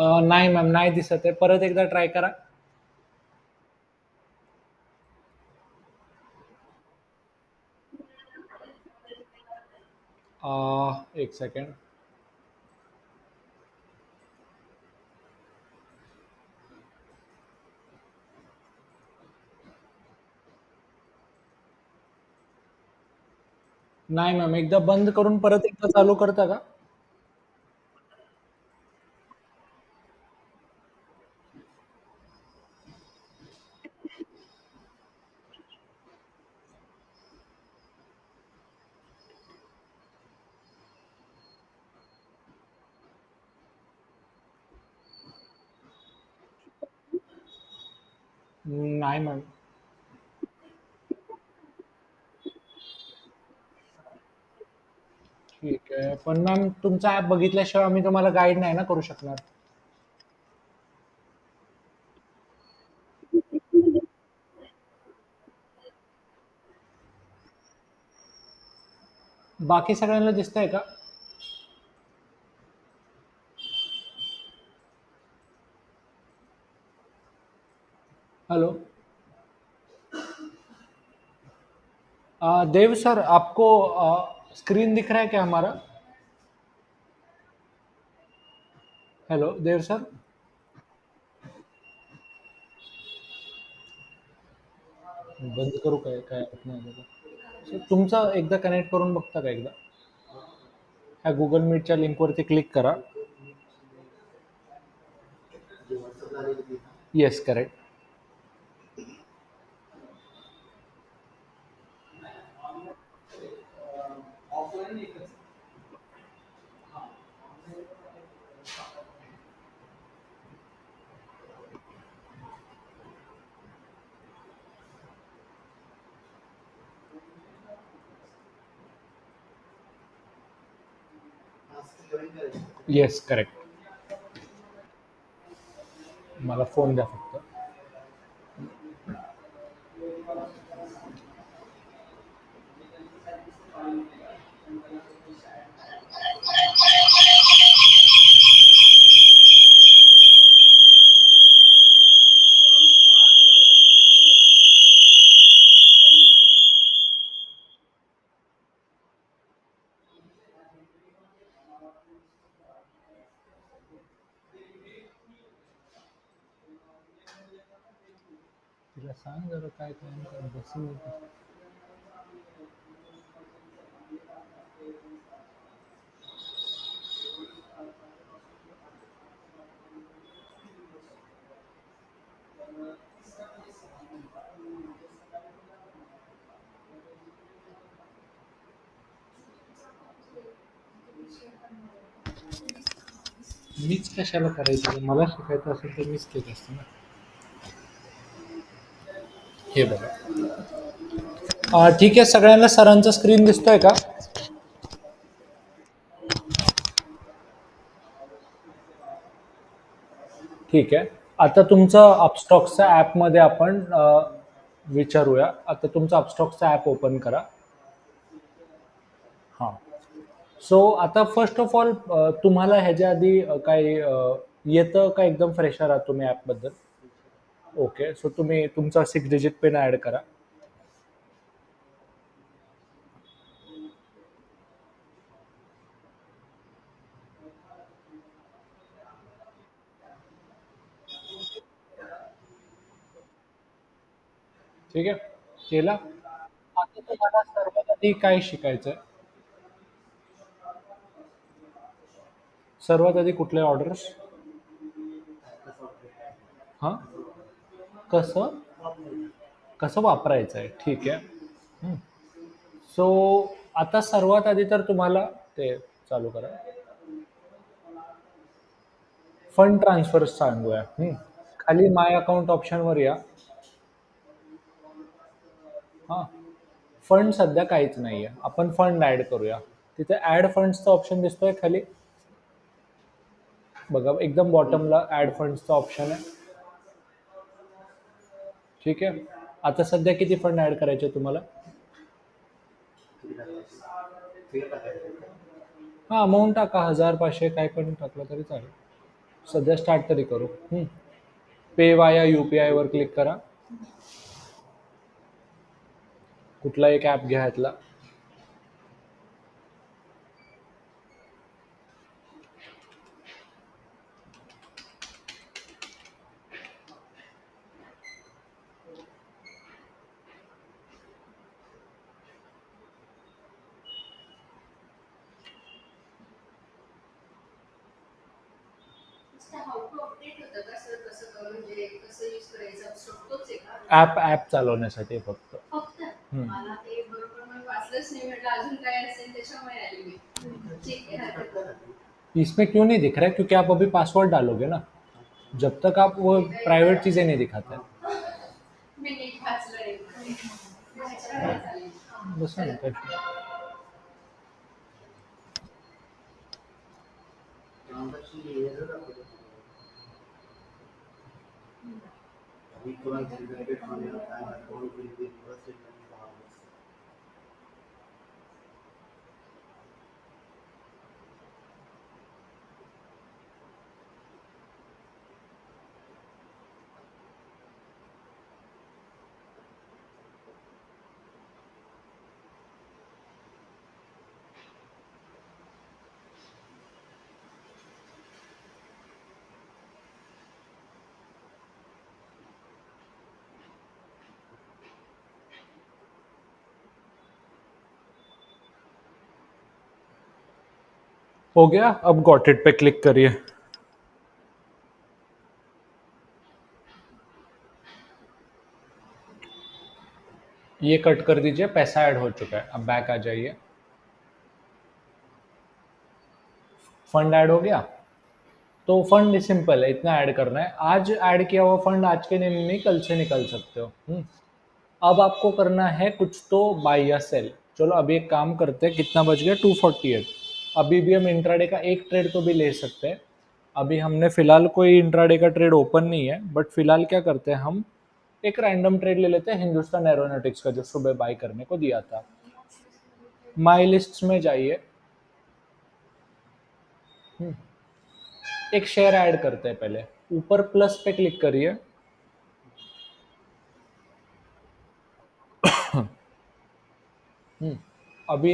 नाही मॅम, नाही दिसत आहे. परत एकदा ट्राय करा. एक सेकंड. नाही मॅम, एकदा बंद करून परत एकदा चालू करता का? नाही मॅम. ठीक आहे. पण मॅम, तुमचा ॲप बघितल्याशिवाय आम्ही तुम्हाला गाईड नाही ना करू शकणार. बाकी सगळ्यांना दिसतंय का? हेलो? देव सर, आपको स्क्रीन दिख रहा है क्या हमारा? हेलो, देव सर? बंद करू काय? काय होत नाही त्याचं. सर, तुमचा एकदा कनेक्ट करून बघता का एकदा? ह्या गुगल मीटच्या लिंकवरती क्लिक करा. Yes, correct. Yes, correct. मला फोन द्या फक्त. तिला सांग जरा काय काम कर, बसून येते. मीच कशाला करायचं? मला शिकायचं असेल तर मीच केलं असतं ना. हे बघा. ठीक आहे, सगळ्यांना सरांचा स्क्रीन दिसतोय का? ठीक आहे. आता तुमचं अपस्टॉक्सच्या ॲपमध्ये आपण विचारूया. आता तुमचं अपस्टॉक्सचा ॲप ओपन करा. हां. सो आता फर्स्ट ऑफ ऑल, तुम्हाला ह्याच्या आधी काही येतं का? एकदम फ्रेशर आहात तुम्ही ॲपबद्दल? ओके. सो तुम्ही तुमचा 6 डिजिट पिन ॲड करा. ठीक आहे? केला? आता तुम्हाला सर्वात आधी काय शिकायचंय? सर्वात आधी कुठले ऑर्डर्स? हां? कसं? कसं वापरायचं आहे? ठीक आहे. सो आता सर्वात आधी तर तुम्हाला ते चालू करा. फंड ट्रान्सफर सांगूया. खाली माय अकाउंट ऑप्शनवर या. हां. फंड सध्या काहीच नाहीये. आपण फंड ऍड करूया. तिथे ऍड फंड्सचा ऑप्शन दिसतोय खाली. बघा, एकदम बॉटमला ऍड फंड्सचा ऑप्शन आहे. ठीक आहे. आता सध्या किती फंड ऍड करायचे तुम्हाला? हा, अमाऊंट टाका. 1000, 500 काय पण टाकलं तरी चालेल. सध्या स्टार्ट तरी करू. पे वाया UPI वर क्लिक करा. कुठला एक ॲप घ्या ह्यातला. ॲप चालवण्यासाठी फक्त. इसमें क्यों नहीं दिख रहा है? क्योंकि आप अभी पासवर्ड डालोगे ना, जब तक आप वो प्राइवेट चीजें नहीं दिखाते. बस ना काय. हो गया. अब गॉट इट पे क्लिक करिए. ये कट कर दीजिए. पैसा ऐड हो चुका है. अब बैक आ जाइए. फंड ऐड हो गया. तो फंड सिंपल है, इतना ऐड करना है. आज ऐड किया हुआ फंड आज के दिन नहीं, कल से निकल सकते हो. अब आपको करना है कुछ तो बाय या सेल. चलो अभी एक काम करते हैं. कितना बच गया? 248. अभी भी हम इंट्राडे का एक ट्रेड तो भी ले सकते हैं. अभी हमने फिलहाल कोई इंट्राडे का ट्रेड ओपन नहीं है, बट फिलहाल क्या करते हैं हम, एक रैंडम ट्रेड ले लेते हैं हिंदुस्तान एरोनॉटिक्स का, जो सुबह बाय करने को दिया था. माई लिस्ट में जाइए. एक शेयर ऐड करते हैं पहले. ऊपर प्लस पे क्लिक करिए. अभी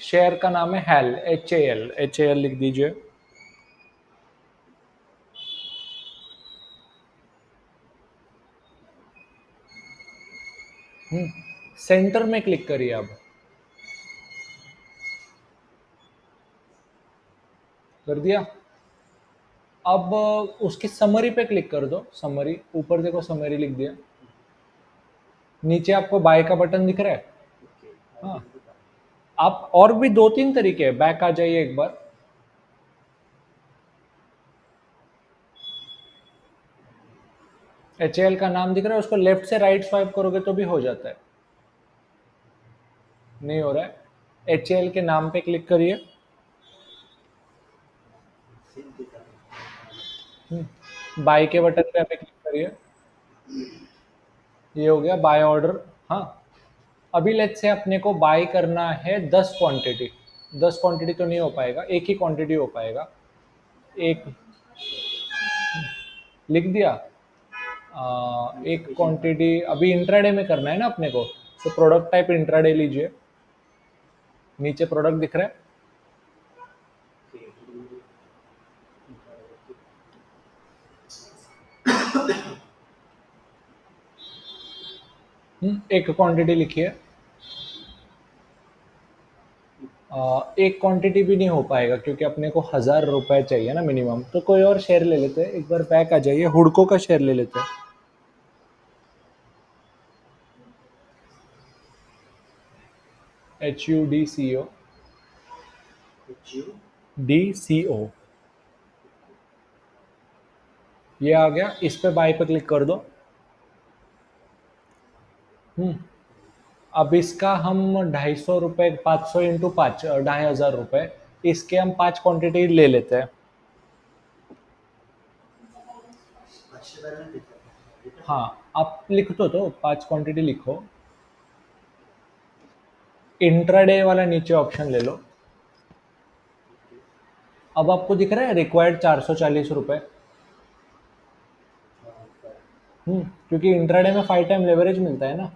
शेयर का नाम है हैल, HAL लिख दीजिए. सेंटर में क्लिक करिए. अब कर दिया. अब उसकी समरी पे क्लिक कर दो. समरी ऊपर देखो, समरी लिख दिया. नीचे आपको बाय का बटन दिख रहा है. हाँ, आप और भी 2-3 तरीके हैं. बैक आ जाइए एक बार. HAL का नाम दिख रहा है, उसको लेफ्ट से राइट स्वाइप करोगे तो भी हो जाता है. नहीं हो रहा है. HAL के नाम पे क्लिक करिए. बाय के बटन पे क्लिक करिए. ये हो गया बाय ऑर्डर. हाँ, अभी लेट्स से अपने को बाय करना है 10 क्वांटिटी. 10 क्वांटिटी तो नहीं हो पाएगा, एक ही क्वांटिटी हो पाएगा. एक लिख दिया. एक क्वांटिटी अभी इंट्राडे में करना है ना अपने को, तो प्रोडक्ट टाइप इंट्राडे लीजिए. नीचे प्रोडक्ट दिख रहा है. एक क्वांटिटी लिखिए. एक क्वांटिटी भी नहीं हो पाएगा क्योंकि अपने को 1000 रुपए चाहिए ना मिनिमम. तो कोई और शेयर ले लेते हैं. एक बार बैक आ जाइए. हुडको का शेयर ले लेते हैं. HUDCO. DCO. ये आ गया. इस पे बाय पे क्लिक कर दो. अब इसका हम 250 रुपए, 500 इंटू 5, 2500 रुपए. इसके हम 5 क्वांटिटी ले लेते हैं. हाँ, आप लिख तो 5 क्वांटिटी लिखो. इंट्राडे वाला नीचे ऑप्शन ले लो. अब आपको दिख रहा है रिक्वायर्ड 440 रुपए. क्योंकि इंट्राडे में 5 टाइम लेवरेज मिलता है ना।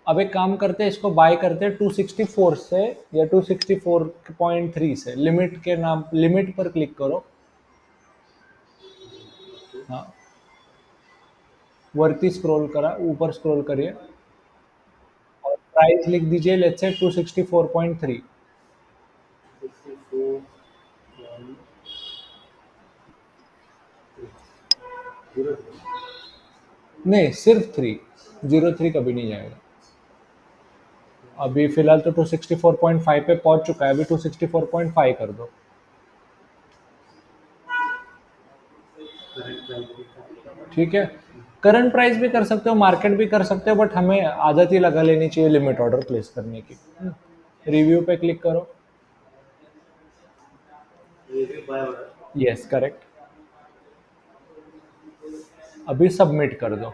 अब एक काम करते हैं, इसको बाय करते हैं 264 से या 264.3 से। लिमिट के नाम, लिमिट पर क्लिक करो। हाँ, वरती स्क्रॉल करा, ऊपर स्क्रॉल करिए और प्राइस लिख दीजिए, लेट्स से 264.3। 64 0 नहीं, सिर्फ 3, 03 कभी नहीं जाएगा। अभी फिलहाल तो 264.5 पे पहुंच चुका है, अभी 264.5 कर दो। करंट प्राइस दिखा। ठीक है, करंट प्राइस भी कर सकते हो, मार्केट भी कर सकते हो, बट हमें आदत ही लगा लेनी चाहिए लिमिट ऑर्डर प्लेस करने की। रिव्यू पे क्लिक करो। Review by order. Yes, correct. अभी सबमिट कर दो।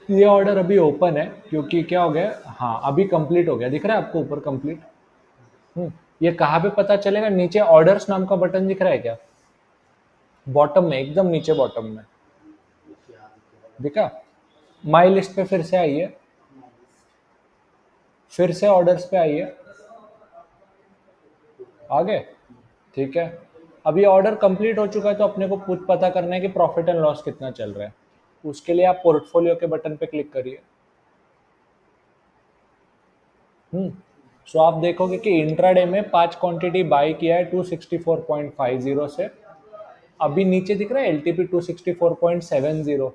ये ऑर्डर अभी ओपन है क्योंकि क्या हो गया, हाँ अभी कंप्लीट हो गया, दिख रहा है आपको ऊपर कंप्लीट। ये कहाँ पे पता चलेगा, नीचे ऑर्डर्स नाम का बटन दिख रहा है क्या? बॉटम में, एकदम नीचे बॉटम में क्या दिखा। माई लिस्ट पे फिर से आइए, फिर से ऑर्डर्स पे आइए। आ गए? ठीक है। अब ये ऑर्डर कंप्लीट हो चुका है, तो अपने को कुछ पता करना है कि प्रॉफिट एंड लॉस कितना चल रहा है। उसके लिए आप पोर्टफोलियो के बटन पे क्लिक करिए। सो आप देखोगे कि इंट्राडे में 5 क्वांटिटी बाय किया है 264.50 से। अभी नीचे दिख रहा है एलटीपी 264.70।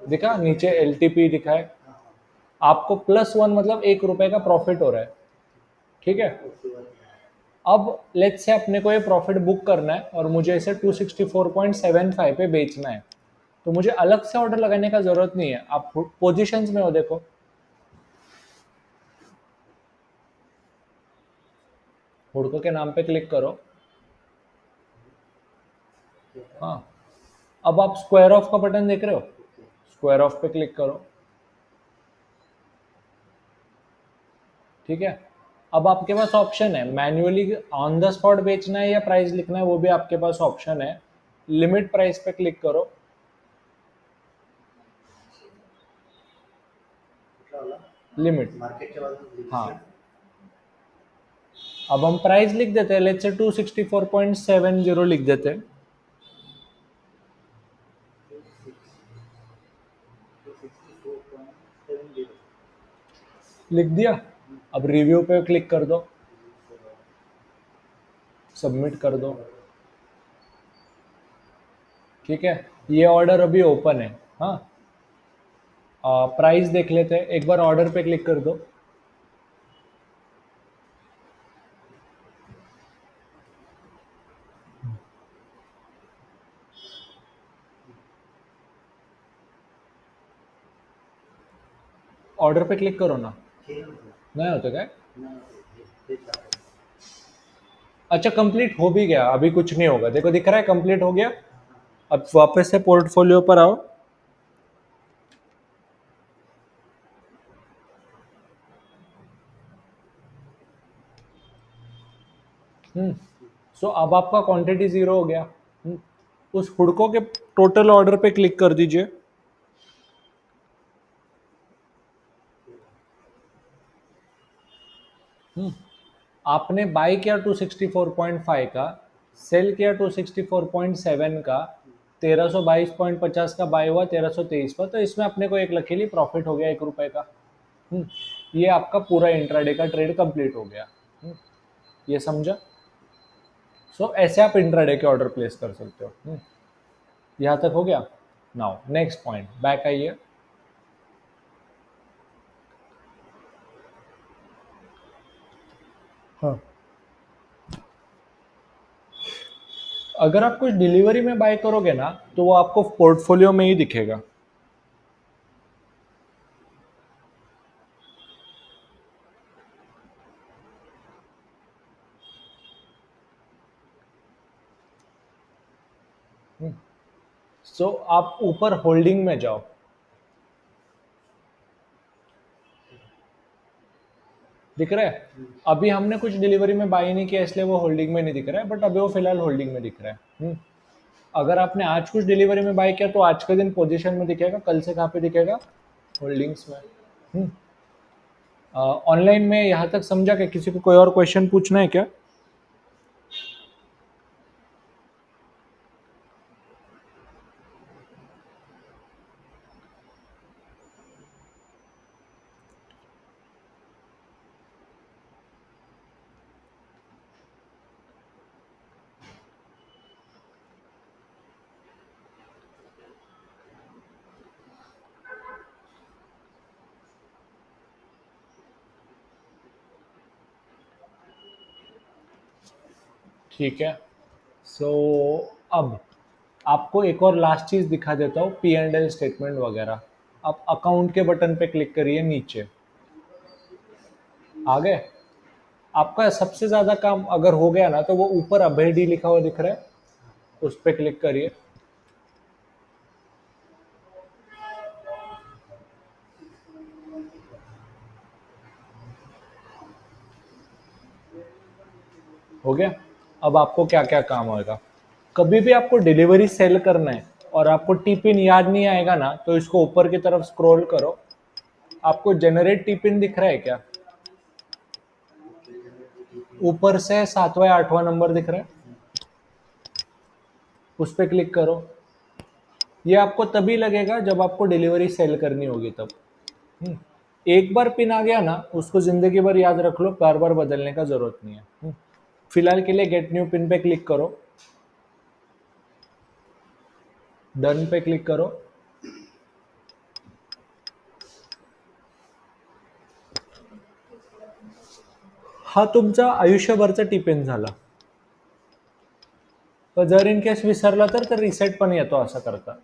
दिखा नीचे एलटीपी दिखा है। आपको +1 मतलब ₹1 का प्रॉफिट हो रहा है। ठीक है। अब लेट्स से अपने को ये प्रॉफिट बुक करना है और मुझे इसे 264.75 पे बेचना है, तो मुझे अलग से ऑर्डर लगाने का जरूरत नहीं है। आप पोजीशंस में हो, देखो हुडको के नाम पे क्लिक करो। हाँ, अब आप स्क्वायर ऑफ का बटन देख रहे हो, स्क्वायर ऑफ पे क्लिक करो। ठीक है। अब आपके पास ऑप्शन है मैन्युअली ऑन द स्पॉट बेचना है या प्राइस लिखना है, वो भी आपके पास ऑप्शन है। लिमिट प्राइस पे क्लिक करो। वाला लिमिट, मार्केट के बाद हाँ। लिमिट। अब हम प्राइस लिख देते हैं, लेट्स से 264.70 लिख देते हैं। 264.70। लिख दिया। अब रिव्यू पे क्लिक कर दो, सबमिट कर दो। ठीक है, ये ऑर्डर अभी ओपन है। हाँ, प्राइस देख लेते हैं, एक बार ऑर्डर पे क्लिक कर दो। ऑर्डर पे क्लिक करो ना। नहीं होता क्या? अच्छा, कंप्लीट हो भी गया, अभी कुछ नहीं होगा, देखो दिख रहा है कंप्लीट हो गया। अब वापस से पोर्टफोलियो पर आओ। सो अब आपका क्वांटिटी जीरो हो गया। उस हुडको के टोटल ऑर्डर पे क्लिक कर दीजिए। आपने बाय किया 264.5 का, सेल किया 264.7 का, 1322.50 का बाय हुआ 1323 पर, तो इसमें अपने को एक लकीली प्रॉफिट हो गया ₹1 का। ये आपका पूरा इंट्राडे का ट्रेड कंप्लीट हो गया। ये समझा? सो ऐसे आप इंट्राडे के ऑर्डर प्लेस कर सकते हो। यहाँ तक हो गया। नाउ नेक्स्ट पॉइंट, बैक आइए। हाँ, अगर आप कुछ डिलीवरी में बाय करोगे ना, तो वो आपको पोर्टफोलियो में ही दिखेगा। सो आप ऊपर होल्डिंग में जाओ। दिख रहा है। अभी हमने कुछ डिलीवरी में बाई नहीं किया इसलिए वो होल्डिंग में नहीं दिख रहा है, बट अभी वो फिलहाल होल्डिंग में दिख रहा है। अगर आपने आज कुछ डिलीवरी में बाई किया तो आज के दिन पोजीशन में दिखेगा, कल से कहाँ पे दिखेगा, होल्डिंग्स में। ऑनलाइन में यहाँ तक समझा क्या? किसी को कोई और क्वेश्चन पूछना है क्या? ठीक है। सो अब आपको एक और लास्ट चीज़ दिखा देता हूँ, P&L स्टेटमेंट वगैरह। आप अकाउंट के बटन पे क्लिक करिए, नीचे आ गए। आपका सबसे ज़्यादा काम अगर हो गया ना तो वो ऊपर अभय डी लिखा हुआ दिख रहा है, उस पर क्लिक करिए। हो गया। अब आपको क्या क्या काम होगा, कभी भी आपको डिलीवरी सेल करना है और आपको टी पिन याद नहीं आएगा ना, तो इसको ऊपर की तरफ स्क्रॉल करो। आपको जनरेट टी पिन दिख रहा है क्या? ऊपर से 7वां या 8वां नंबर दिख रहा है, उस पर क्लिक करो। ये आपको तभी लगेगा जब आपको डिलीवरी सेल करनी होगी तब। एक बार पिन आ गया ना, उसको जिंदगी भर याद रख लो, बार बार बदलने का जरूरत नहीं है। फिलहाल के लिए गेट न्यू पिन पे क्लिक करो, डन पे क्लिक करो। हा तुमचा आयुष्यभरचा टिपिन झाला, पण जर इन केस विसरला तर रिसेट पण येतो असं करता।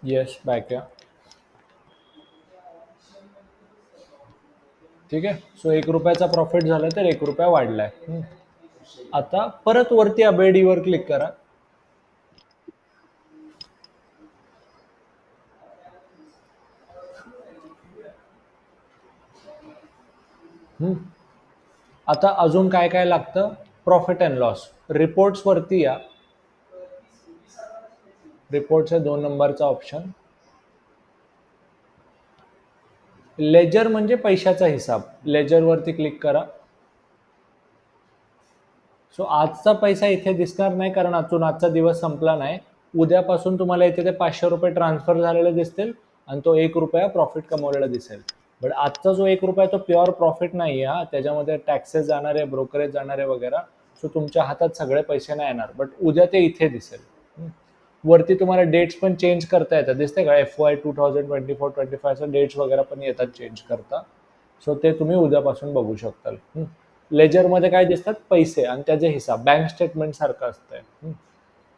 येस, बॅक या। ठीक आहे। सो 1 रुपयाचा प्रॉफिट झाला तर 1 रुपया वाढलाय। आता परत वरती अबेडीवर क्लिक करा। आता अजून काय काय लागतं, प्रॉफिट अँड लॉस रिपोर्ट्स वरती या। रिपोर्टचा 2 नंबरचा ऑप्शन, लेजर म्हणजे पैशाचा हिसाब, लेजर वरती क्लिक करा। सो आजचा पैसा इथे दिसणार नाही, कारण अजून आजचा दिवस संपला नाही। उद्यापासून तुम्हाला इथे ते 500 रुपये ट्रान्सफर झालेले दिसतील आणि तो 1 रुपया प्रॉफिट कमवलेला दिसेल। बट आजचा जो 1 रुपया तो प्युअर प्रॉफिट नाही आहे, त्याच्यामध्ये टॅक्सेस जाणारे, ब्रोकरेज जाणारे वगैरे। सो तुमच्या हातात सगळे पैसे नाही येणार, बट उद्या ते इथे दिसेल। वरती तुम्हाला डेट्स पण चेंज करता येतात, दिसते का? FY 2024-25 डेट्स वगैरे पण येतात चेंज करता। सो ते तुम्ही उद्यापासून बघू शकताल। लेजरमध्ये काय दिसतात, पैसे आणि त्याचे हिसाब, बँक स्टेटमेंट सारखं असतंय।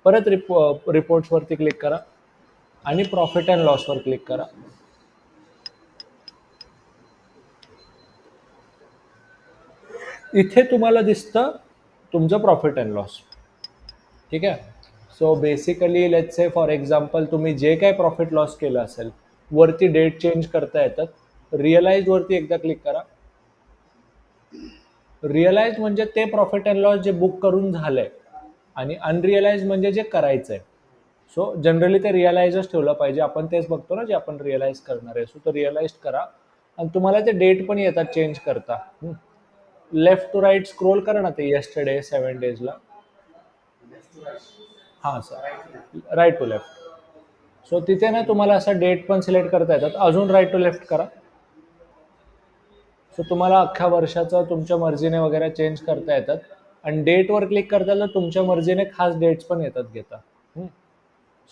परत रिपोर्ट्स वरती क्लिक करा आणि प्रॉफिट अँड लॉस वर क्लिक करा। इथे तुम्हाला दिसतं तुमचं प्रॉफिट अँड लॉस। ठीक आहे। So basically let's say for example तुम्ही जे काय प्रॉफिट लॉस केलं असेल, वरती डेट चेंज करता येतात। रिअलाइज वरती एकदा क्लिक करा। रिअलाइज म्हणजे ते प्रॉफिट अँड लॉस जे बुक करून झालंय, आणि अनरिअलाइज म्हणजे जे करायचंय। सो जनरली ते रिअलाइजच ठेवलं पाहिजे, आपण तेच बघतो ना जे आपण रिअलाइज करणार आहे। सो तो रिअलाइज करा आणि तुम्हाला ते डेट पण येतात चेंज करता। लेफ्ट टू राईट स्क्रोल करा ना, ते यस्टरडे 7 डेजला। हां sir, right to left. So तिथे ना तुम्हाला असं डेट पण सिलेक्ट करता येतात, अजून राईट टू लेफ्ट करा। सो तुम्हाला अख्ख्या वर्षाचं तुमच्या मर्जीने वगैरे चेंज करता येतात, आणि डेटवर क्लिक करता तर तुमच्या मर्जीने खास डेट्स पण येतात घेता।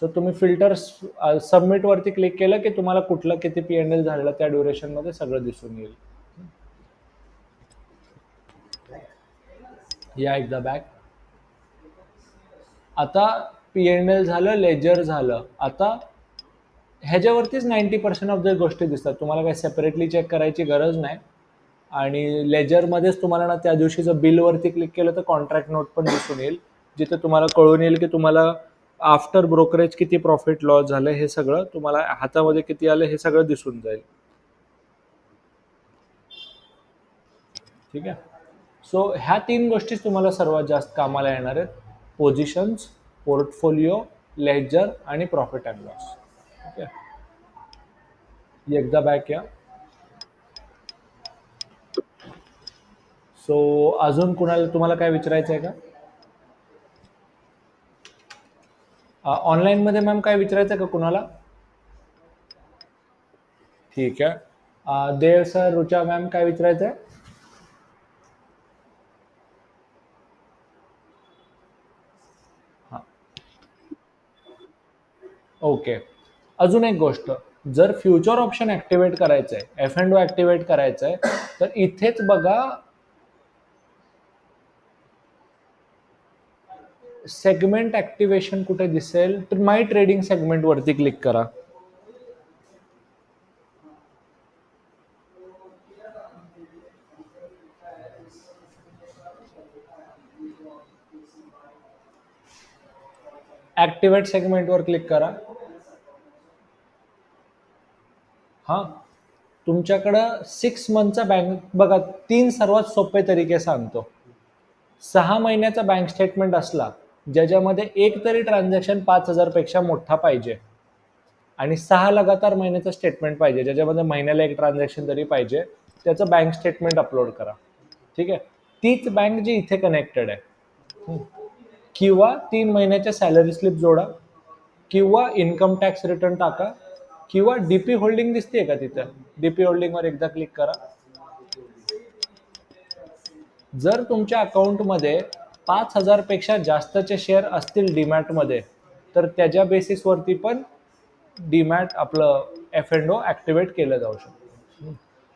सो तुम्ही फिल्टर सबमिट वरती क्लिक केलं की तुम्हाला कुठलं किती P&L झालेलं त्या ड्युरेशनमध्ये सगळं दिसून येईल। या एकदा बॅक। आता P&L झालं, लेजर झालं। आता ह्याच्यावरतीच 90% ऑफ द गोष्टी दिसतात, तुम्हाला काही सेपरेटली चेक करायची गरज नाही। आणि लेजरमध्येच तुम्हाला ना त्या दिवशीचं बिलवरती क्लिक केलं तर कॉन्ट्रॅक्ट नोट पण दिसून येईल, जिथे तुम्हाला कळून येईल की तुम्हाला आफ्टर ब्रोकरेज किती प्रॉफिट लॉस झालं, हे सगळं तुम्हाला हातामध्ये किती आलं हे सगळं दिसून जाईल. ठीक आहे. सो ह्या 3 गोष्टी तुम्हाला सर्वात जास्त कामाला येणार आहेत: पोझिशन्स, पोर्टफोलिओ, लेजर आणि प्रॉफिट अँड लॉस. ठीक आहे. एकदा बॅक या. सो अजून कुणाला तुम्हाला काय विचारायचं आहे का? ऑनलाईनमध्ये मॅम काय विचारायचं आहे का कुणाला? ठीक आहे. देव सर, रुचा मॅम, काय विचारायचं आहे? हां, ओके. अजून एक गोष्ट, जर फ्युचर ऑप्शन ॲक्टिवेट करायचं आहे, एफ अँड ओ ॲक्टिवेट करायचं आहे, तर इथेच बघा, सेगमेंट ॲक्टिवेशन कुठे दिसेल, तर माय ट्रेडिंग सेगमेंटवरती क्लिक करा. ॲक्टिवेट सेगमेंटवर क्लिक करा. हां, तुमच्याकडं 6 मंथचा बँक बघा, 3 सर्वात सोपे तरीके सांगतो. 6 महिन्याचा बँक स्टेटमेंट असला ज्याच्यामध्ये एक तरी ट्रान्झॅक्शन 5,000 पेक्षा मोठा पाहिजे, आणि 6 लगातार महिन्याचं स्टेटमेंट पाहिजे ज्याच्यामध्ये महिन्याला एक ट्रान्झॅक्शन तरी पाहिजे, त्याचं बँक स्टेटमेंट अपलोड करा. ठीक आहे. तीच बँक जी इथे कनेक्टेड आहे. किंवा 3 महिन्याच्या सॅलरी स्लिप जोडा, किंवा इन्कम टॅक्स रिटर्न टाका, किंवा डीपी होल्डिंग दिसते का तिथं, डीपी होल्डिंगवर एकदा क्लिक करा. जर तुमच्या अकाउंटमध्ये 5,000 पेक्षा जास्तचे शेअर असतील डीमॅटमध्ये, तर त्याच्या बेसिसवरती पण डीमॅट आपलं एफ अँड ओ ॲक्टिवेट केलं जाऊ शकतं.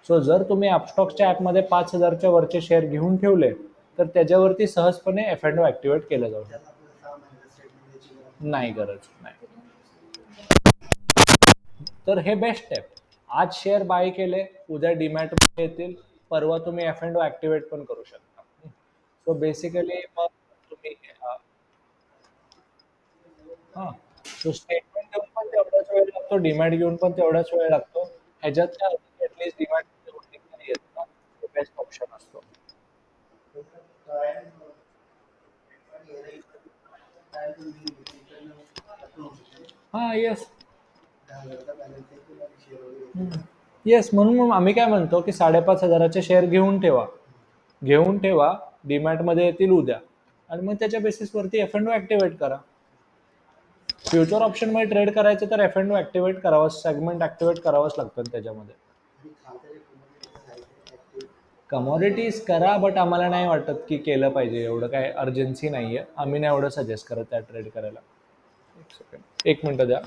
सो जर तुम्ही अपस्टॉक्सच्या ॲपमध्ये 5,000च्या वरचे शेअर घेऊन ठेवले, तर त्याच्यावरती सहजपणे एफ अँड ओ ॲक्टिवेट केलं जाऊ शकतं. त्याला आपल्याला 6 महिन्याचा स्टेटमेंट द्यायची गरज नाही गरज नाही. तर हे बेस्ट आहे. आज शेअर बाय केले, उद्या डीमॅट येतील, परवा तुम्ही एफ अँड ओ ॲक्टिवेट पण करू शकता. सो बेसिकली मग तुम्ही हां, तो स्टेटमेंट घेऊन पण तेवढाच वेळ लागतो, डीमॅट घेऊन पण तेवढाच वेळ लागतो. ह्याच्यात काय होतं, ॲटलीस्ट डीमॅटमध्ये होल्डिंग तरी येतं ना, तो बेस्ट ऑप्शन असतो. टाइम टाइम तुम्ही अकाउंट हां, येस. 10,000चा बॅलन्स आहे किंवा शेअर वगैरे येस, म्हणून मग आम्ही काय म्हणतो की 5,500चे शेअर घेऊन ठेवा. घेऊन ठेवा, डीमॅटमध्ये येतील उद्या, आणि मग त्याच्या बेसिसवरती एफ अँड ओ ॲक्टिवेट करा. फ्युचर ऑप्शनमध्ये ट्रेड करायचं तर एफ अँड ओ ॲक्टिवेट करावं, सेगमेंट ॲक्टिवेट करावंच लागतं त्याच्यामध्ये. आणि खालच्या जे कम्युनिटीचं आहे ते ॲक्टिव्ह कमॉडिटीज करा, बट आम्हाला नाही वाटत की केलं पाहिजे, एवढं काय अर्जन्सी नाही आहे, आम्ही नाही एवढं सजेस्ट करत त्या ट्रेड करायला. एक सेकंड, 1 मिनटं द्या.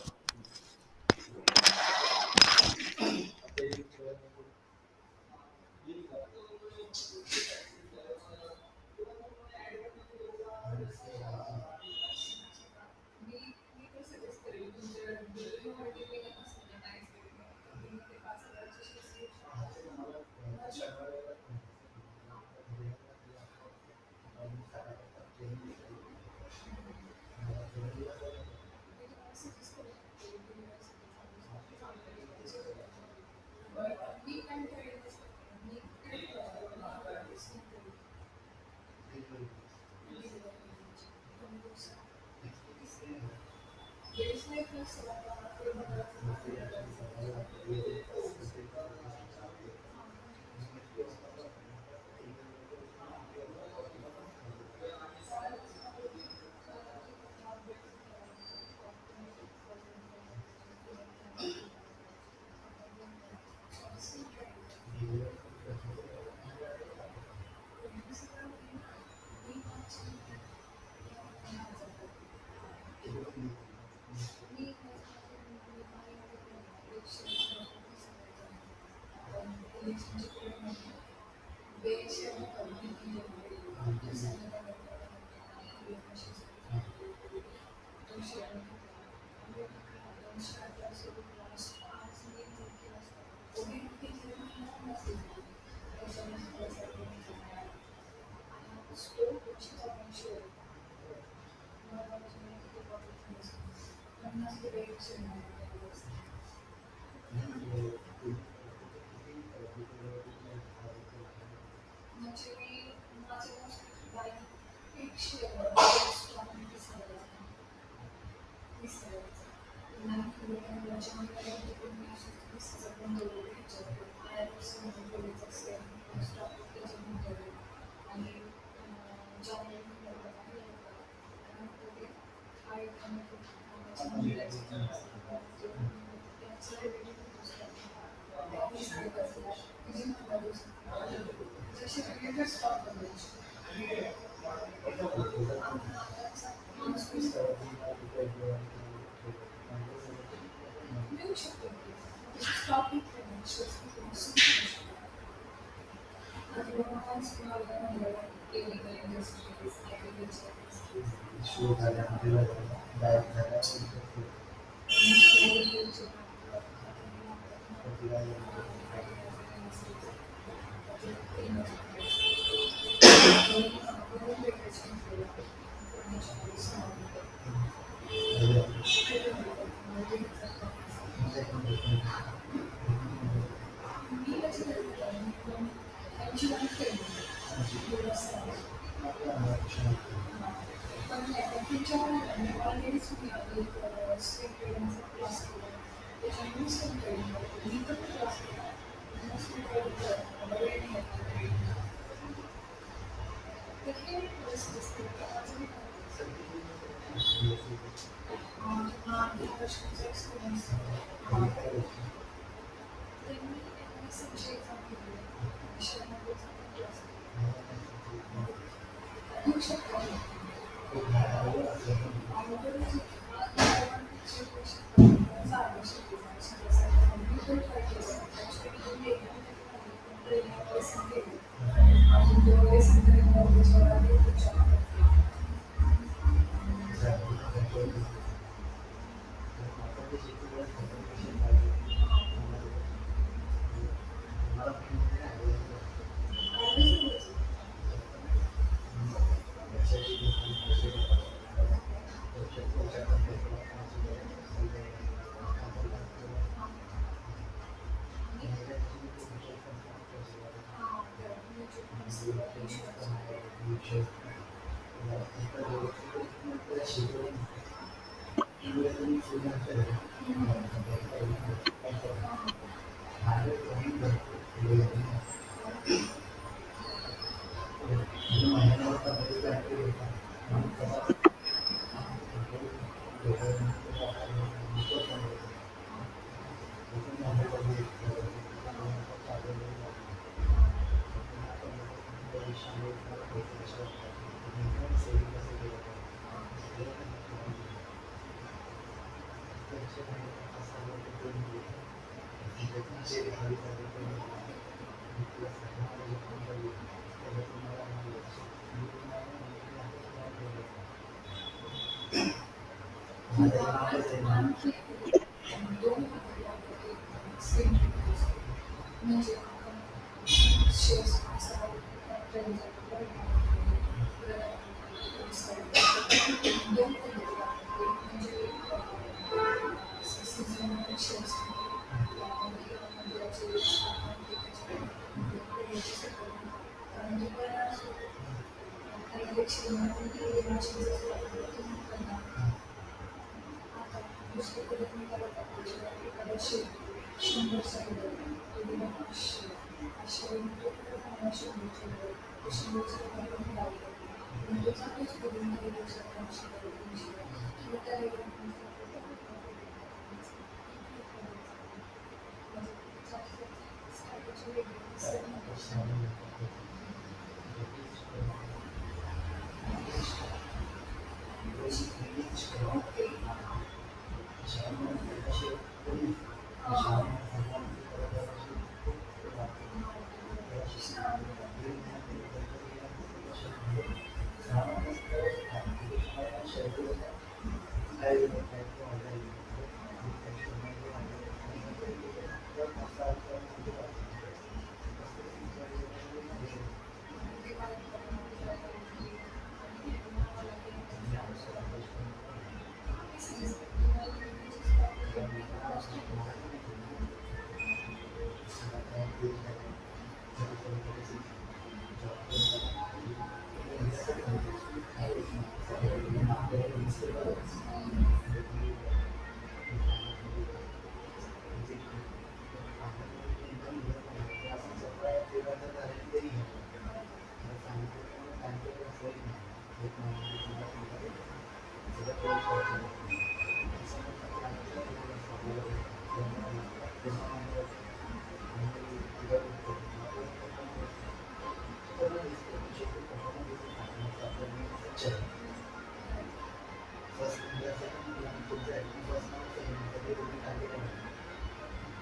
शो झाल्यामध्ये गायब झाल्या फर्स्ट इंडिया सेकंड तुमचं ॲक्टिव्ह फर्स्ट नाव सेकंड ते दोन्ही टार्गेट आहे.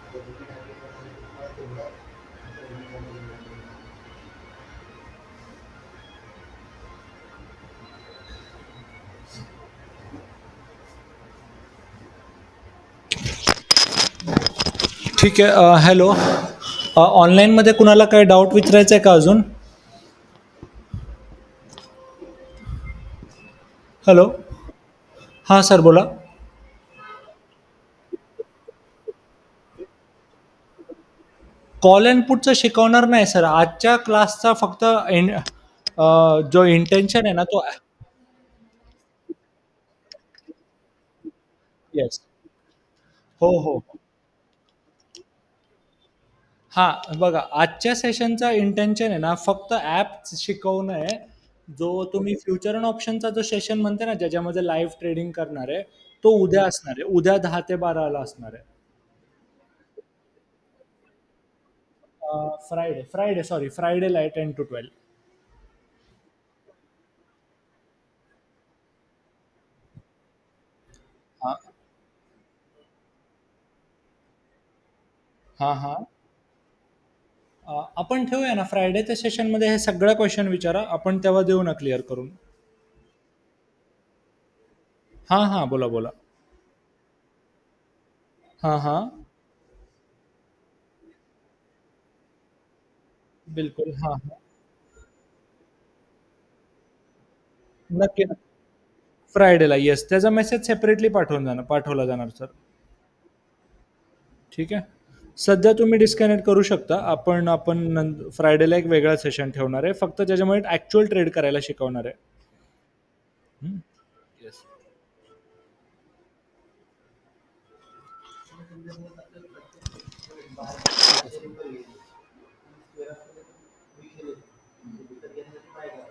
ते दोन्ही टार्गेटवर झाले की तुम्हाला तेवढं ठीक आहे. हॅलो. ऑनलाईनमध्ये कुणाला काही डाऊट विचारायचा आहे का अजून? हॅलो. हां सर बोला. कॉल अँड पुटचं शिकवणार नाही सर. आजच्या क्लासचा फक्त जो इंटेन्शन आहे ना तो. येस. हो हो. हां, बघा आजच्या सेशनचा इंटेन्शन आहे ना फक्त ॲप शिकवणं आहे. जो तुम्ही फ्युचर अँड ऑप्शनचा जो सेशन म्हणते ना ज्याच्यामध्ये लाईव्ह ट्रेडिंग करणार आहे, तो उद्या असणार आहे. उद्या 10 ते 12 ला असणार आहे. फ्रायडे सॉरी फ्रायडेला आहे 10 to 12. हां, हां, हां. आपण ठेवूया ना फ्रायडेच्या सेशनमध्ये हे सगळं क्वेश्चन विचारा. आपण तेव्हा देऊ ना क्लिअर करून. हां, हां. बोला, बोला. हां, हां. बिलकुल. हां, हां. नक्की. फ्रायडेला येस. त्याचा मेसेज सेपरेटली पाठवला जाणार सर. ठीक आहे. सध्या तुम्ही डिस्कनेक्ट करू शकता. आपण फ्रायडेला एक वेगळा सेशन ठेवणार आहे. फक्त त्याच्यामुळे ॲक्चुअल ट्रेड करायला शिकवणार आहे. हं. येस.